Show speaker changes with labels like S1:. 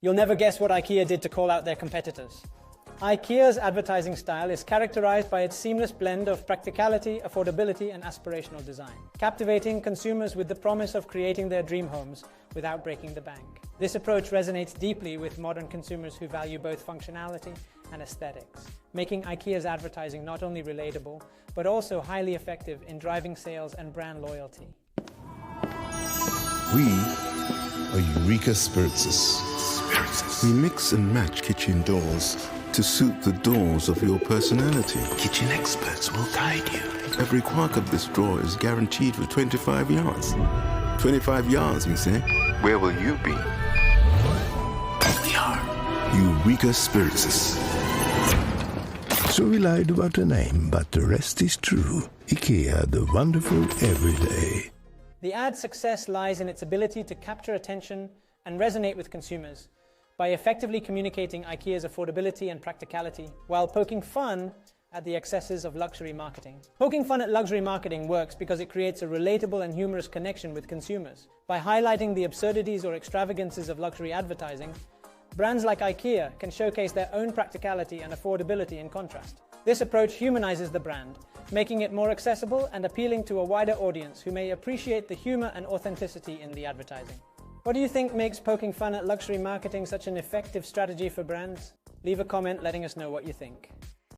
S1: You'll never guess what IKEA did to call out their competitors. IKEA's advertising style is characterized by its seamless blend of practicality, affordability, and aspirational design, captivating consumers with the promise of creating their dream homes without breaking the bank. This approach resonates deeply with modern consumers who value both functionality and aesthetics, making IKEA's advertising not only relatable, but also highly effective in driving sales and brand loyalty.
S2: We are Eureka Spiritus. We mix and match kitchen doors to suit the doors of your personality.
S3: Kitchen experts will guide you.
S2: Every quark of this drawer is guaranteed for 25 yards. 25 yards, you say? Where will you be?
S3: We are
S2: Eureka Spiritus.
S4: So we lied about the name, but the rest is true. IKEA, the wonderful everyday.
S1: The ad's success lies in its ability to capture attention and resonate with consumers by effectively communicating IKEA's affordability and practicality while poking fun at the excesses of luxury marketing. Poking fun at luxury marketing works because it creates a relatable and humorous connection with consumers. By highlighting the absurdities or extravagances of luxury advertising, brands like IKEA can showcase their own practicality and affordability in contrast. This approach humanizes the brand, making it more accessible and appealing to a wider audience who may appreciate the humor and authenticity in the advertising. What do you think makes poking fun at luxury marketing such an effective strategy for brands? Leave a comment letting us know what you think.